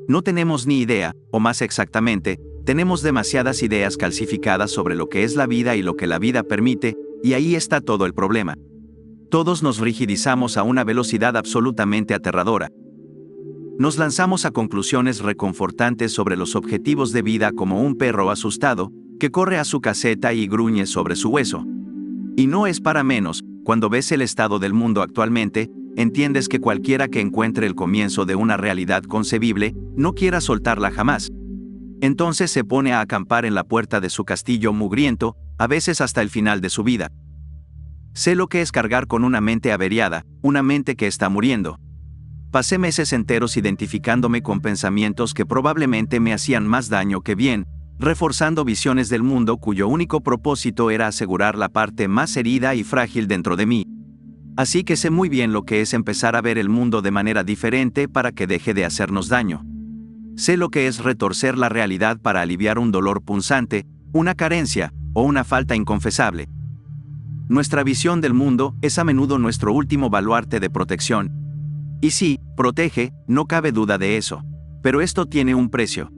No tenemos ni idea, o más exactamente, tenemos demasiadas ideas calcificadas sobre lo que es la vida y lo que la vida permite, y ahí está todo el problema. Todos nos rigidizamos a una velocidad absolutamente aterradora. Nos lanzamos a conclusiones reconfortantes sobre los objetivos de vida como un perro asustado, que corre a su caseta y gruñe sobre su hueso. Y no es para menos, cuando ves el estado del mundo actualmente, entiendes que cualquiera que encuentre el comienzo de una realidad concebible, no quiera soltarla jamás. Entonces se pone a acampar en la puerta de su castillo mugriento, a veces hasta el final de su vida. Sé lo que es cargar con una mente averiada, una mente que está muriendo. Pasé meses enteros identificándome con pensamientos que probablemente me hacían más daño que bien, reforzando visiones del mundo cuyo único propósito era asegurar la parte más herida y frágil dentro de mí. Así que sé muy bien lo que es empezar a ver el mundo de manera diferente para que deje de hacernos daño. Sé lo que es retorcer la realidad para aliviar un dolor punzante, una carencia, o una falta inconfesable. Nuestra visión del mundo es a menudo nuestro último baluarte de protección. Y sí, protege, no cabe duda de eso. Pero esto tiene un precio.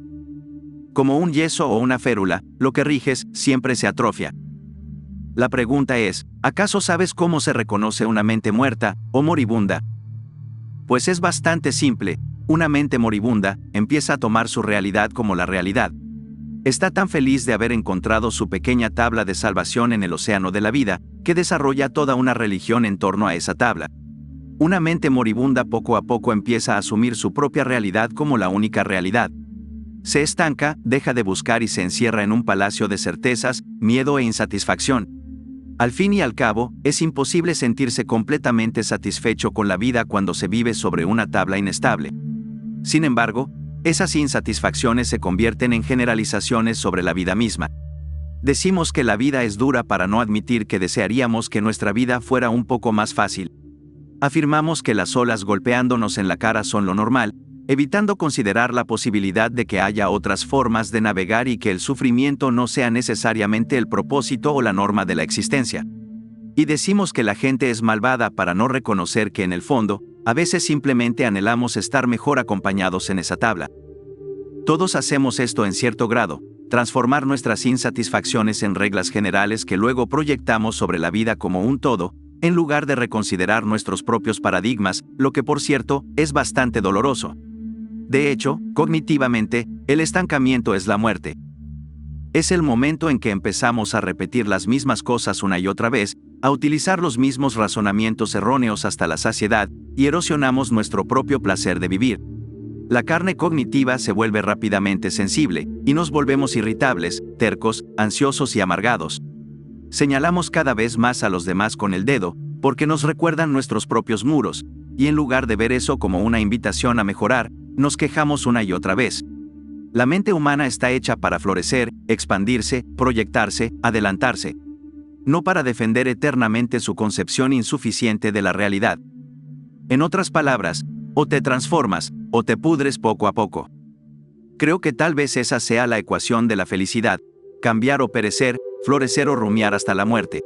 Como un yeso o una férula, lo que riges siempre se atrofia. La pregunta es, ¿acaso sabes cómo se reconoce una mente muerta o moribunda? Pues es bastante simple. Una mente moribunda empieza a tomar su realidad como la realidad. Está tan feliz de haber encontrado su pequeña tabla de salvación en el océano de la vida, que desarrolla toda una religión en torno a esa tabla. Una mente moribunda poco a poco empieza a asumir su propia realidad como la única realidad. Se estanca, deja de buscar y se encierra en un palacio de certezas, miedo e insatisfacción. Al fin y al cabo, es imposible sentirse completamente satisfecho con la vida cuando se vive sobre una tabla inestable. Sin embargo, esas insatisfacciones se convierten en generalizaciones sobre la vida misma. Decimos que la vida es dura para no admitir que desearíamos que nuestra vida fuera un poco más fácil. Afirmamos que las olas golpeándonos en la cara son lo normal, evitando considerar la posibilidad de que haya otras formas de navegar y que el sufrimiento no sea necesariamente el propósito o la norma de la existencia. Y decimos que la gente es malvada para no reconocer que en el fondo, a veces simplemente anhelamos estar mejor acompañados en esa tabla. Todos hacemos esto en cierto grado, transformar nuestras insatisfacciones en reglas generales que luego proyectamos sobre la vida como un todo, en lugar de reconsiderar nuestros propios paradigmas, lo que por cierto, es bastante doloroso. De hecho, cognitivamente, el estancamiento es la muerte. Es el momento en que empezamos a repetir las mismas cosas una y otra vez, a utilizar los mismos razonamientos erróneos hasta la saciedad, y erosionamos nuestro propio placer de vivir. La carne cognitiva se vuelve rápidamente sensible, y nos volvemos irritables, tercos, ansiosos y amargados. Señalamos cada vez más a los demás con el dedo, porque nos recuerdan nuestros propios muros, y en lugar de ver eso como una invitación a mejorar, nos quejamos una y otra vez. La mente humana está hecha para florecer, expandirse, proyectarse, adelantarse. No para defender eternamente su concepción insuficiente de la realidad. En otras palabras, o te transformas, o te pudres poco a poco. Creo que tal vez esa sea la ecuación de la felicidad: cambiar o perecer, florecer o rumiar hasta la muerte.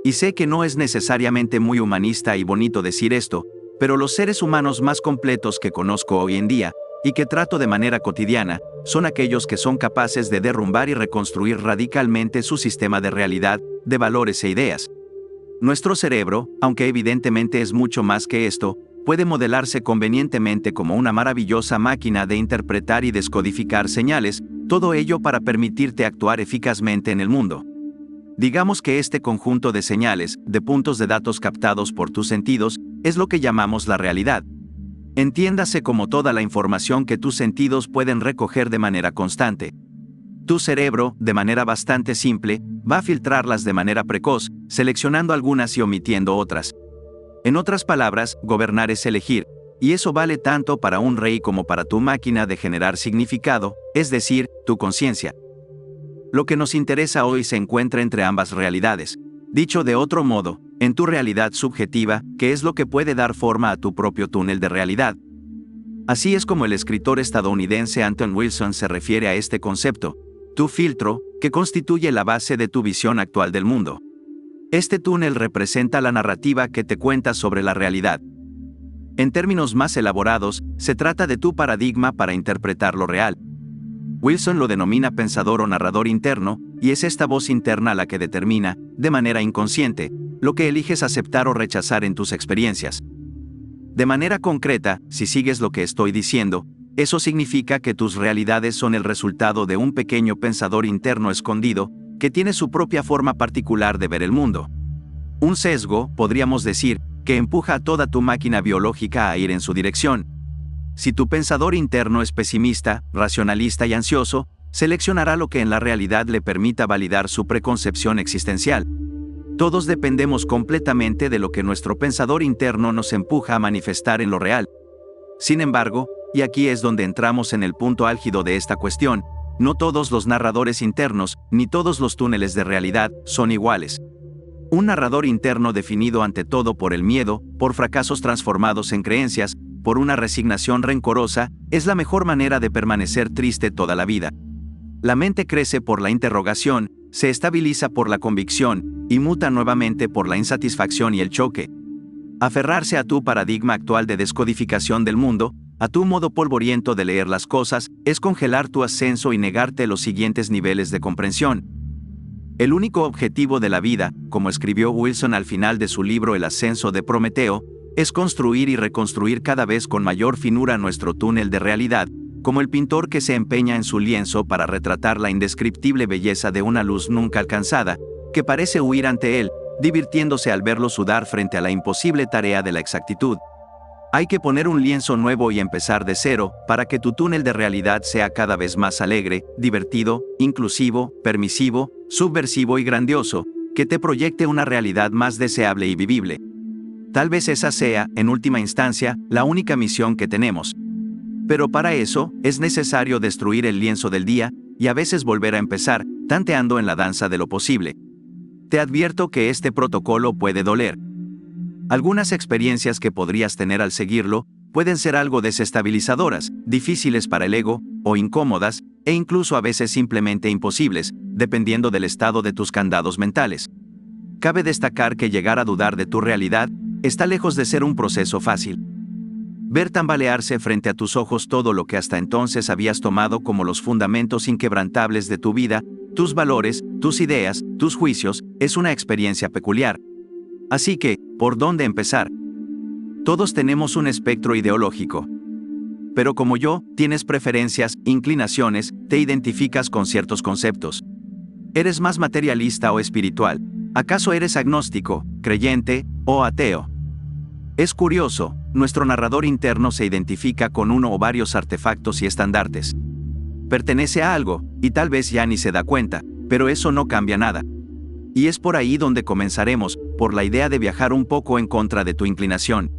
Y sé que no es necesariamente muy humanista y bonito decir esto, pero los seres humanos más completos que conozco hoy en día, y que trato de manera cotidiana, son aquellos que son capaces de derrumbar y reconstruir radicalmente su sistema de realidad, de valores e ideas. Nuestro cerebro, aunque evidentemente es mucho más que esto, puede modelarse convenientemente como una maravillosa máquina de interpretar y descodificar señales, todo ello para permitirte actuar eficazmente en el mundo. Digamos que este conjunto de señales, de puntos de datos captados por tus sentidos, es lo que llamamos la realidad. Entiéndase como toda la información que tus sentidos pueden recoger de manera constante. Tu cerebro, de manera bastante simple, va a filtrarlas de manera precoz, seleccionando algunas y omitiendo otras. En otras palabras, gobernar es elegir, y eso vale tanto para un rey como para tu máquina de generar significado, es decir, tu conciencia. Lo que nos interesa hoy se encuentra entre ambas realidades. Dicho de otro modo, en tu realidad subjetiva, que es lo que puede dar forma a tu propio túnel de realidad. Así es como el escritor estadounidense Anton Wilson se refiere a este concepto: tu filtro, que constituye la base de tu visión actual del mundo. Este túnel representa la narrativa que te cuentas sobre la realidad. En términos más elaborados, se trata de tu paradigma para interpretar lo real. Wilson lo denomina pensador o narrador interno, y es esta voz interna la que determina, de manera inconsciente, lo que eliges aceptar o rechazar en tus experiencias. De manera concreta, si sigues lo que estoy diciendo, eso significa que tus realidades son el resultado de un pequeño pensador interno escondido, que tiene su propia forma particular de ver el mundo. Un sesgo, podríamos decir, que empuja a toda tu máquina biológica a ir en su dirección. Si tu pensador interno es pesimista, racionalista y ansioso, seleccionará lo que en la realidad le permita validar su preconcepción existencial. Todos dependemos completamente de lo que nuestro pensador interno nos empuja a manifestar en lo real. Sin embargo, y aquí es donde entramos en el punto álgido de esta cuestión, no todos los narradores internos, ni todos los túneles de realidad, son iguales. Un narrador interno definido ante todo por el miedo, por fracasos transformados en creencias, por una resignación rencorosa, es la mejor manera de permanecer triste toda la vida. La mente crece por la interrogación, se estabiliza por la convicción, y muta nuevamente por la insatisfacción y el choque. Aferrarse a tu paradigma actual de descodificación del mundo, a tu modo polvoriento de leer las cosas, es congelar tu ascenso y negarte los siguientes niveles de comprensión. El único objetivo de la vida, como escribió Wilson al final de su libro El ascenso de Prometeo, es construir y reconstruir cada vez con mayor finura nuestro túnel de realidad, como el pintor que se empeña en su lienzo para retratar la indescriptible belleza de una luz nunca alcanzada, que parece huir ante él, divirtiéndose al verlo sudar frente a la imposible tarea de la exactitud. Hay que poner un lienzo nuevo y empezar de cero, para que tu túnel de realidad sea cada vez más alegre, divertido, inclusivo, permisivo, subversivo y grandioso, que te proyecte una realidad más deseable y vivible. Tal vez esa sea, en última instancia, la única misión que tenemos. Pero para eso, es necesario destruir el lienzo del día, y a veces volver a empezar, tanteando en la danza de lo posible. Te advierto que este protocolo puede doler. Algunas experiencias que podrías tener al seguirlo pueden ser algo desestabilizadoras, difíciles para el ego, o incómodas, e incluso a veces simplemente imposibles, dependiendo del estado de tus candados mentales. Cabe destacar que llegar a dudar de tu realidad está lejos de ser un proceso fácil. Ver tambalearse frente a tus ojos todo lo que hasta entonces habías tomado como los fundamentos inquebrantables de tu vida, tus valores, tus ideas, tus juicios, es una experiencia peculiar. Así que, ¿por dónde empezar? Todos tenemos un espectro ideológico. Pero como yo, tienes preferencias, inclinaciones, te identificas con ciertos conceptos. ¿Eres más materialista o espiritual? ¿Acaso eres agnóstico, creyente o ateo? Es curioso, nuestro narrador interno se identifica con uno o varios artefactos y estandartes. Pertenece a algo, y tal vez ya ni se da cuenta, pero eso no cambia nada. Y es por ahí donde comenzaremos, por la idea de viajar un poco en contra de tu inclinación.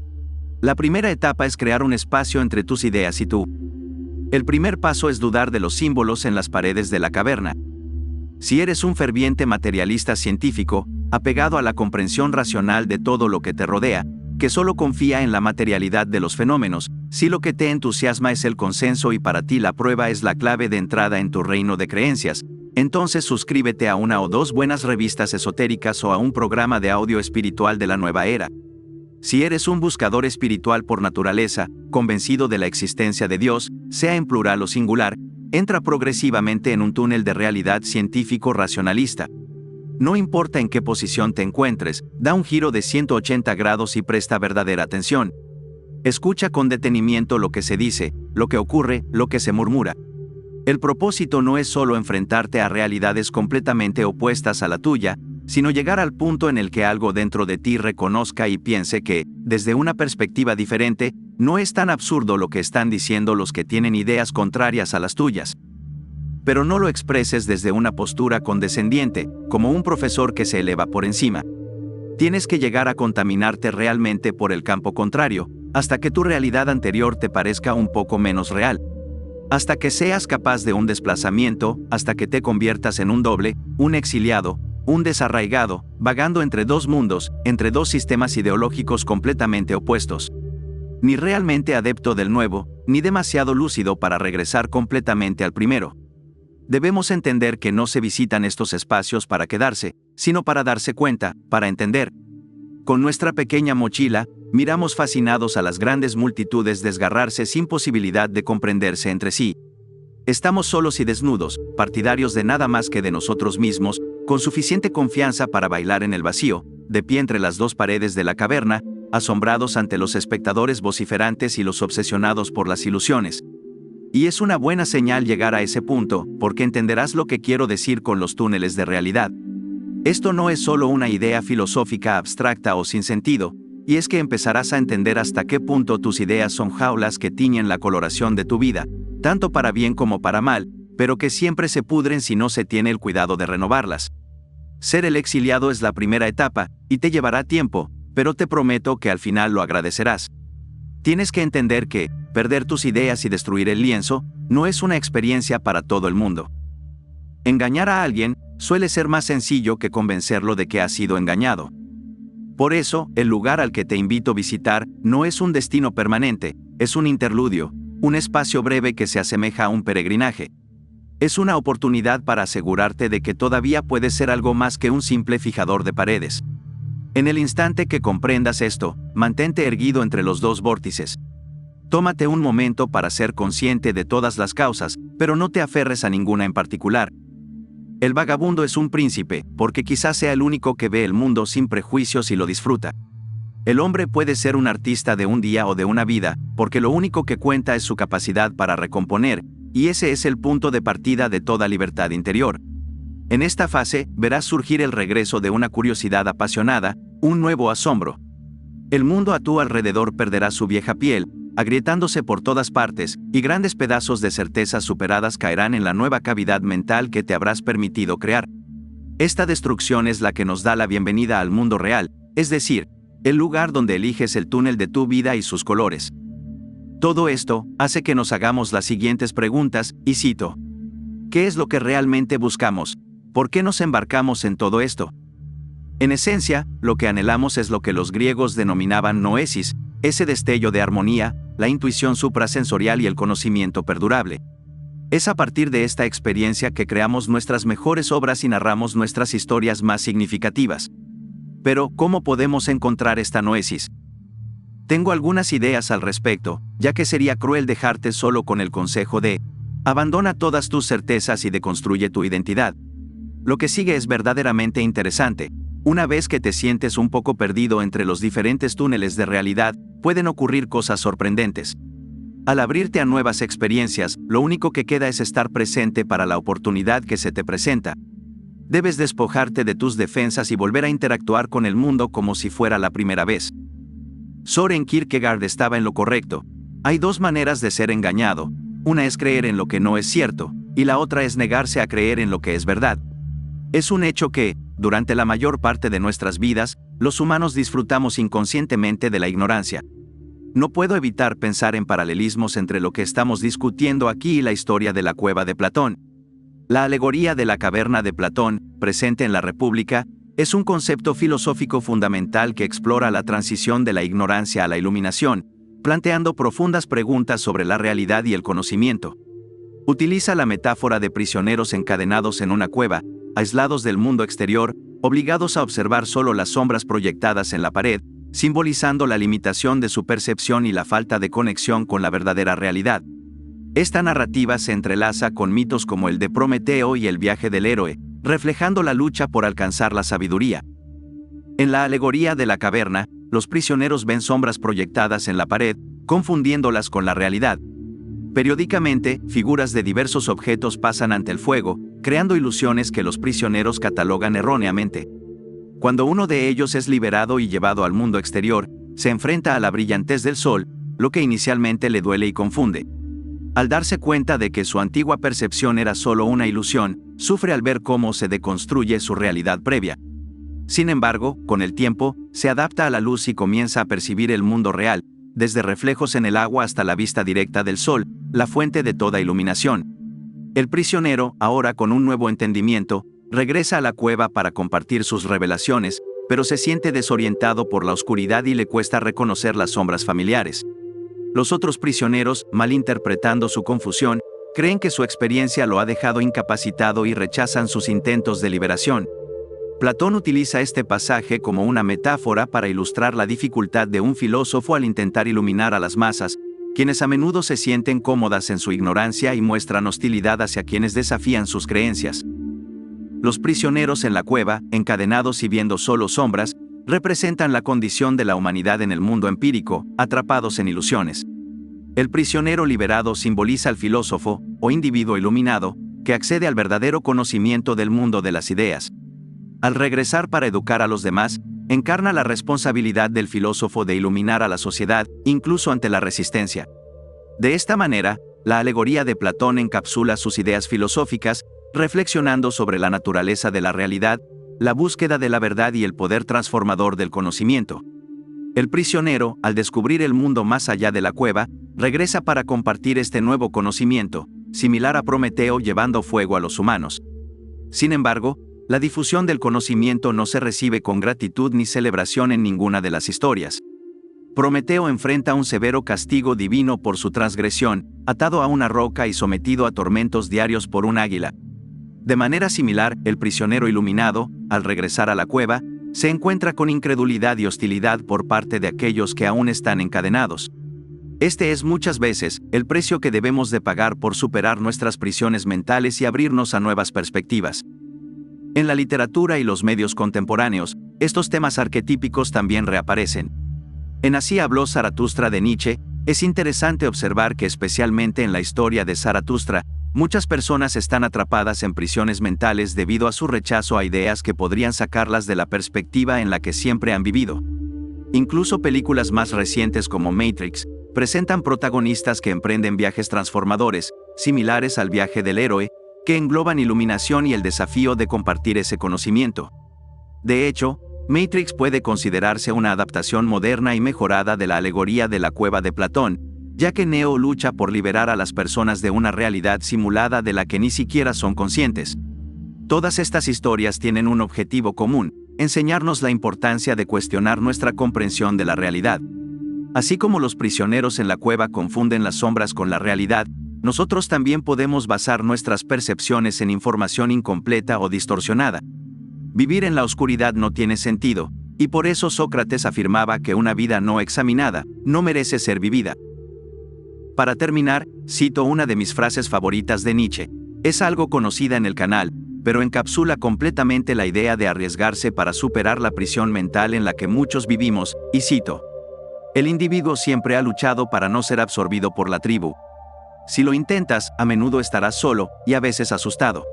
La primera etapa es crear un espacio entre tus ideas y tú. El primer paso es dudar de los símbolos en las paredes de la caverna. Si eres un ferviente materialista científico, apegado a la comprensión racional de todo lo que te rodea, que solo confía en la materialidad de los fenómenos, si lo que te entusiasma es el consenso y para ti la prueba es la clave de entrada en tu reino de creencias, entonces suscríbete a una o dos buenas revistas esotéricas o a un programa de audio espiritual de la nueva era. Si eres un buscador espiritual por naturaleza, convencido de la existencia de Dios, sea en plural o singular, entra progresivamente en un túnel de realidad científico-racionalista. No importa en qué posición te encuentres, da un giro de 180 grados y presta verdadera atención. Escucha con detenimiento lo que se dice, lo que ocurre, lo que se murmura. El propósito no es solo enfrentarte a realidades completamente opuestas a la tuya, sino llegar al punto en el que algo dentro de ti reconozca y piense que, desde una perspectiva diferente, no es tan absurdo lo que están diciendo los que tienen ideas contrarias a las tuyas. Pero no lo expreses desde una postura condescendiente, como un profesor que se eleva por encima. Tienes que llegar a contaminarte realmente por el campo contrario, hasta que tu realidad anterior te parezca un poco menos real. Hasta que seas capaz de un desplazamiento, hasta que te conviertas en un doble, un exiliado, un desarraigado, vagando entre dos mundos, entre dos sistemas ideológicos completamente opuestos. Ni realmente adepto del nuevo, ni demasiado lúcido para regresar completamente al primero. Debemos entender que no se visitan estos espacios para quedarse, sino para darse cuenta, para entender. Con nuestra pequeña mochila, miramos fascinados a las grandes multitudes desgarrarse sin posibilidad de comprenderse entre sí. Estamos solos y desnudos, partidarios de nada más que de nosotros mismos, con suficiente confianza para bailar en el vacío, de pie entre las dos paredes de la caverna, asombrados ante los espectadores vociferantes y los obsesionados por las ilusiones. Y es una buena señal llegar a ese punto, porque entenderás lo que quiero decir con los túneles de realidad. Esto no es solo una idea filosófica abstracta o sin sentido, y es que empezarás a entender hasta qué punto tus ideas son jaulas que tiñen la coloración de tu vida, tanto para bien como para mal, pero que siempre se pudren si no se tiene el cuidado de renovarlas. Ser el exiliado es la primera etapa, y te llevará tiempo, pero te prometo que al final lo agradecerás. Tienes que entender que, perder tus ideas y destruir el lienzo, no es una experiencia para todo el mundo. Engañar a alguien suele ser más sencillo que convencerlo de que ha sido engañado. Por eso, el lugar al que te invito a visitar no es un destino permanente, es un interludio, un espacio breve que se asemeja a un peregrinaje. Es una oportunidad para asegurarte de que todavía puedes ser algo más que un simple fijador de paredes. En el instante que comprendas esto, mantente erguido entre los dos vórtices. Tómate un momento para ser consciente de todas las causas, pero no te aferres a ninguna en particular. El vagabundo es un príncipe, porque quizás sea el único que ve el mundo sin prejuicios y lo disfruta. El hombre puede ser un artista de un día o de una vida, porque lo único que cuenta es su capacidad para recomponer, y ese es el punto de partida de toda libertad interior. En esta fase, verás surgir el regreso de una curiosidad apasionada, un nuevo asombro. El mundo a tu alrededor perderá su vieja piel, agrietándose por todas partes, y grandes pedazos de certezas superadas caerán en la nueva cavidad mental que te habrás permitido crear. Esta destrucción es la que nos da la bienvenida al mundo real, es decir, el lugar donde eliges el túnel de tu vida y sus colores. Todo esto hace que nos hagamos las siguientes preguntas, y cito: ¿qué es lo que realmente buscamos? ¿Por qué nos embarcamos en todo esto? En esencia, lo que anhelamos es lo que los griegos denominaban noesis, ese destello de armonía, la intuición suprasensorial y el conocimiento perdurable. Es a partir de esta experiencia que creamos nuestras mejores obras y narramos nuestras historias más significativas. Pero, ¿cómo podemos encontrar esta noesis? Tengo algunas ideas al respecto, ya que sería cruel dejarte solo con el consejo de abandona todas tus certezas y deconstruye tu identidad. Lo que sigue es verdaderamente interesante. Una vez que te sientes un poco perdido entre los diferentes túneles de realidad, pueden ocurrir cosas sorprendentes. Al abrirte a nuevas experiencias, lo único que queda es estar presente para la oportunidad que se te presenta. Debes despojarte de tus defensas y volver a interactuar con el mundo como si fuera la primera vez. Søren Kierkegaard estaba en lo correcto. Hay dos maneras de ser engañado. Una es creer en lo que no es cierto, y la otra es negarse a creer en lo que es verdad. Es un hecho que, durante la mayor parte de nuestras vidas, los humanos disfrutamos inconscientemente de la ignorancia. No puedo evitar pensar en paralelismos entre lo que estamos discutiendo aquí y la historia de la cueva de Platón. La alegoría de la caverna de Platón, presente en la República, es un concepto filosófico fundamental que explora la transición de la ignorancia a la iluminación, planteando profundas preguntas sobre la realidad y el conocimiento. Utiliza la metáfora de prisioneros encadenados en una cueva, aislados del mundo exterior, obligados a observar solo las sombras proyectadas en la pared, simbolizando la limitación de su percepción y la falta de conexión con la verdadera realidad. Esta narrativa se entrelaza con mitos como el de Prometeo y el viaje del héroe, reflejando la lucha por alcanzar la sabiduría. En la alegoría de la caverna, los prisioneros ven sombras proyectadas en la pared, confundiéndolas con la realidad. Periódicamente, figuras de diversos objetos pasan ante el fuego, creando ilusiones que los prisioneros catalogan erróneamente. Cuando uno de ellos es liberado y llevado al mundo exterior, se enfrenta a la brillantez del sol, lo que inicialmente le duele y confunde. Al darse cuenta de que su antigua percepción era solo una ilusión, sufre al ver cómo se deconstruye su realidad previa. Sin embargo, con el tiempo, se adapta a la luz y comienza a percibir el mundo real, desde reflejos en el agua hasta la vista directa del sol, la fuente de toda iluminación. El prisionero, ahora con un nuevo entendimiento, regresa a la cueva para compartir sus revelaciones, pero se siente desorientado por la oscuridad y le cuesta reconocer las sombras familiares. Los otros prisioneros, malinterpretando su confusión, creen que su experiencia lo ha dejado incapacitado y rechazan sus intentos de liberación. Platón utiliza este pasaje como una metáfora para ilustrar la dificultad de un filósofo al intentar iluminar a las masas, quienes a menudo se sienten cómodas en su ignorancia y muestran hostilidad hacia quienes desafían sus creencias. Los prisioneros en la cueva, encadenados y viendo solo sombras, representan la condición de la humanidad en el mundo empírico, atrapados en ilusiones. El prisionero liberado simboliza al filósofo, o individuo iluminado, que accede al verdadero conocimiento del mundo de las ideas. Al regresar para educar a los demás, encarna la responsabilidad del filósofo de iluminar a la sociedad, incluso ante la resistencia. De esta manera, la alegoría de Platón encapsula sus ideas filosóficas, reflexionando sobre la naturaleza de la realidad, la búsqueda de la verdad y el poder transformador del conocimiento. El prisionero, al descubrir el mundo más allá de la cueva, regresa para compartir este nuevo conocimiento, similar a Prometeo llevando fuego a los humanos. Sin embargo, la difusión del conocimiento no se recibe con gratitud ni celebración en ninguna de las historias. Prometeo enfrenta un severo castigo divino por su transgresión, atado a una roca y sometido a tormentos diarios por un águila. De manera similar, el prisionero iluminado, al regresar a la cueva, se encuentra con incredulidad y hostilidad por parte de aquellos que aún están encadenados. Este es muchas veces el precio que debemos de pagar por superar nuestras prisiones mentales y abrirnos a nuevas perspectivas. En la literatura y los medios contemporáneos, estos temas arquetípicos también reaparecen. En Así habló Zaratustra de Nietzsche, es interesante observar que especialmente en la historia de Zaratustra, muchas personas están atrapadas en prisiones mentales debido a su rechazo a ideas que podrían sacarlas de la perspectiva en la que siempre han vivido. Incluso películas más recientes como Matrix presentan protagonistas que emprenden viajes transformadores, similares al viaje del héroe, que engloban iluminación y el desafío de compartir ese conocimiento. De hecho, Matrix puede considerarse una adaptación moderna y mejorada de la alegoría de la cueva de Platón, ya que Neo lucha por liberar a las personas de una realidad simulada de la que ni siquiera son conscientes. Todas estas historias tienen un objetivo común: enseñarnos la importancia de cuestionar nuestra comprensión de la realidad. Así como los prisioneros en la cueva confunden las sombras con la realidad, nosotros también podemos basar nuestras percepciones en información incompleta o distorsionada. Vivir en la oscuridad no tiene sentido, y por eso Sócrates afirmaba que una vida no examinada no merece ser vivida. Para terminar, cito una de mis frases favoritas de Nietzsche. Es algo conocida en el canal, pero encapsula completamente la idea de arriesgarse para superar la prisión mental en la que muchos vivimos, y cito: el individuo siempre ha luchado para no ser absorbido por la tribu. Si lo intentas, a menudo estarás solo, y a veces asustado.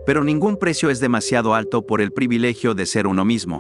Pero ningún precio es demasiado alto por el privilegio de ser uno mismo.